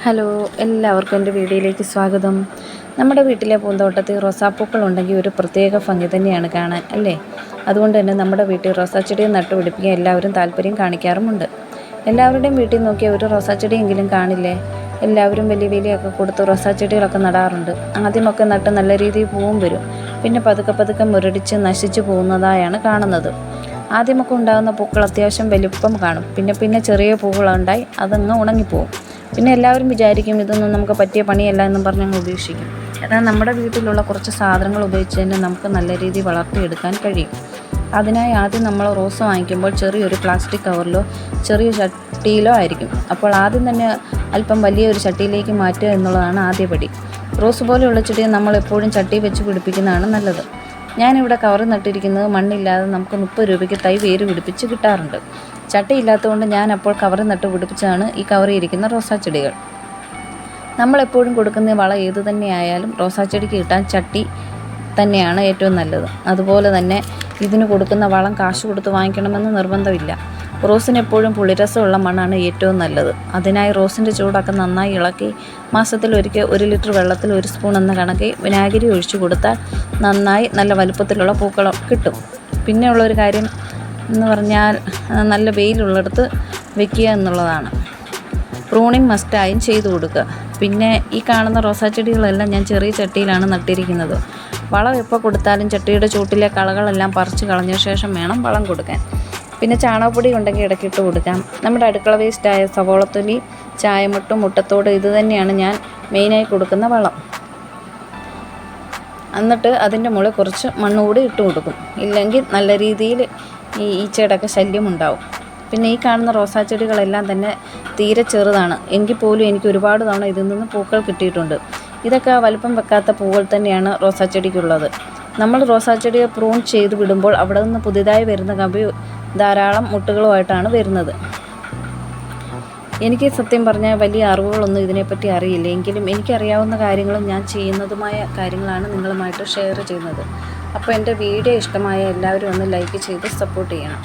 Hello, എല്ലാവർക്കും എൻ്റെ വീഡിയോയിലേക്ക് സ്വാഗതം. നമ്മുടെ വീട്ടിലെ പൂന്തോട്ടത്തിൽ റോസാപ്പൂക്കൾ ഉണ്ടെങ്കിൽ ഒരു പ്രത്യേക ഭംഗി തന്നെയാണ് കാണാൻ, അല്ലേ? അതുകൊണ്ട് തന്നെ നമ്മുടെ വീട്ടിൽ റോസാച്ചെടിയെ നട്ടുപിടിപ്പിക്കാൻ എല്ലാവരും താല്പര്യം കാണിക്കാറുമുണ്ട്. എല്ലാവരുടെയും വീട്ടിൽ നോക്കിയാൽ ഒരു റോസാച്ചെടിയെങ്കിലും കാണില്ലേ? എല്ലാവരും വലിയ വിലയൊക്കെ കൊടുത്ത് റോസാച്ചെടികളൊക്കെ നടാറുണ്ട്. ആദ്യമൊക്കെ നട്ട് നല്ല രീതിയിൽ പൂവും വരും, പിന്നെ പതുക്കെ മുരടിച്ച് നശിച്ചു പോകുന്നതായാണ് കാണുന്നത്. ആദ്യമൊക്കെ ഉണ്ടാകുന്ന പൂക്കൾ അത്യാവശ്യം വലിപ്പം കാണും, പിന്നെ ചെറിയ പൂക്കളുണ്ടായി അതങ്ങ് ഉണങ്ങിപ്പോവും. പിന്നെ എല്ലാവരും വിചാരിക്കും ഇതൊന്നും നമുക്ക് പറ്റിയ പണിയല്ല എന്നും പറഞ്ഞ് അങ്ങ് ഉപേക്ഷിക്കും. എന്നാൽ നമ്മുടെ വീട്ടിലുള്ള കുറച്ച് സാധനങ്ങൾ ഉപയോഗിച്ച് തന്നെ നമുക്ക് നല്ല രീതിയിൽ വളർത്തിയെടുക്കാൻ കഴിയും. അതിനായി ആദ്യം നമ്മൾ റോസ് വാങ്ങിക്കുമ്പോൾ ചെറിയൊരു പ്ലാസ്റ്റിക് കവറിലോ ചെറിയ ചട്ടിയിലോ ആയിരിക്കും. അപ്പോൾ ആദ്യം തന്നെ അല്പം വലിയൊരു ചട്ടിയിലേക്ക് മാറ്റുക എന്നുള്ളതാണ് ആദ്യപടി. റോസ് പോലെയുള്ള ചെടിയെ നമ്മൾ എപ്പോഴും ചട്ടി വെച്ച് പിടിപ്പിക്കുന്നതാണ് നല്ലത്. ഞാനിവിടെ കവർ നട്ടിരിക്കുന്നത് മണ്ണില്ലാതെ നമുക്ക് 30 രൂപയ്ക്ക് തൈ വേര് പിടിപ്പിച്ച് കിട്ടാറുണ്ട്. ചട്ടിയില്ലാത്തതുകൊണ്ട് ഞാൻ അപ്പോൾ കവർ നട്ട് പിടിപ്പിച്ചാണ് ഈ കവറിൽ ഇരിക്കുന്ന റോസാച്ചെടികൾ. നമ്മളെപ്പോഴും കൊടുക്കുന്ന വളം ഏതു തന്നെയായാലും റോസാച്ചെടിക്ക് കിട്ടാൻ ചട്ടി തന്നെയാണ് ഏറ്റവും നല്ലത്. അതുപോലെ തന്നെ ഇതിന് കൊടുക്കുന്ന വളം കാശ് കൊടുത്ത് വാങ്ങിക്കണമെന്ന് നിർബന്ധമില്ല. റോസിന് എപ്പോഴും പുളിരസമുള്ള മണ്ണാണ് ഏറ്റവും നല്ലത്. അതിനായി റോസിൻ്റെ ചൂടൊക്കെ നന്നായി ഇളക്കി മാസത്തിലൊരിക്കൽ 1 ലിറ്റർ വെള്ളത്തിൽ 1 സ്പൂൺ എന്ന കണക്കിൽ വിനാഗിരി ഒഴിച്ചു കൊടുത്താൽ നന്നായി നല്ല വലുപ്പത്തിലുള്ള പൂക്കൾ കിട്ടും. പിന്നെയുള്ളൊരു കാര്യം എന്ന് പറഞ്ഞാൽ നല്ല വെയിലുള്ളിടത്ത് വെക്കുക എന്നുള്ളതാണ്. പ്രൂണിങ് മസ്റ്റായും ചെയ്തു കൊടുക്കുക. പിന്നെ ഈ കാണുന്ന റോസാച്ചെടികളെല്ലാം ഞാൻ ചെറിയ ചട്ടിയിലാണ് നട്ടിരിക്കുന്നത്. വളം എപ്പോൾ കൊടുത്താലും ചട്ടിയുടെ ചൂട്ടിലെ കളകളെല്ലാം പറിച്ച് കളഞ്ഞ ശേഷം വേണം വളം കൊടുക്കാൻ. പിന്നെ ചാണകപ്പൊടി ഉണ്ടെങ്കിൽ ഇടയ്ക്കിട്ട് കൊടുക്കാം. നമ്മുടെ അടുക്കള വേസ്റ്റായ സവോളത്തൊലി, ചായമട്ടും മുട്ടത്തോട് ഇത് തന്നെയാണ് ഞാൻ മെയിനായി കൊടുക്കുന്ന വളം. എന്നിട്ട് അതിൻ്റെ മുകളിൽ കുറച്ച് മണ്ണ് കൂടി ഇട്ട് കൊടുക്കും. ഇല്ലെങ്കിൽ നല്ല രീതിയിൽ ഈ ഈച്ചയുടെയൊക്കെ ശല്യം ഉണ്ടാവും. പിന്നെ ഈ കാണുന്ന റോസാച്ചെടികളെല്ലാം തന്നെ തീരെ ചെറുതാണ്. എങ്കിൽ പോലും എനിക്ക് ഒരുപാട് തവണ ഇതിൽ നിന്ന് പൂക്കൾ കിട്ടിയിട്ടുണ്ട്. ഇതൊക്കെ വലുപ്പം വെക്കാത്ത പൂക്കൾ തന്നെയാണ് റോസാച്ചെടിക്കുള്ളത്. നമ്മൾ റോസാച്ചെടിയെ പ്രൂൺ ചെയ്ത് വിടുമ്പോൾ അവിടെ നിന്ന് പുതിയതായി വരുന്ന കമ്പി ധാരാളം മുട്ടുകളുമായിട്ടാണ് വരുന്നത്. എനിക്ക് സത്യം പറഞ്ഞാൽ വലിയ അറിവുകളൊന്നും ഇതിനെപ്പറ്റി അറിയില്ല. എങ്കിലും എനിക്കറിയാവുന്ന കാര്യങ്ങളും ഞാൻ ചെയ്യുന്നതുമായ കാര്യങ്ങളാണ് നിങ്ങളുമായിട്ട് ഷെയർ ചെയ്യുന്നത്. അപ്പോൾ എൻ്റെ വീഡിയോ ഇഷ്ടമായ എല്ലാവരും ഒന്ന് ലൈക്ക് ചെയ്ത് സപ്പോർട്ട് ചെയ്യണം.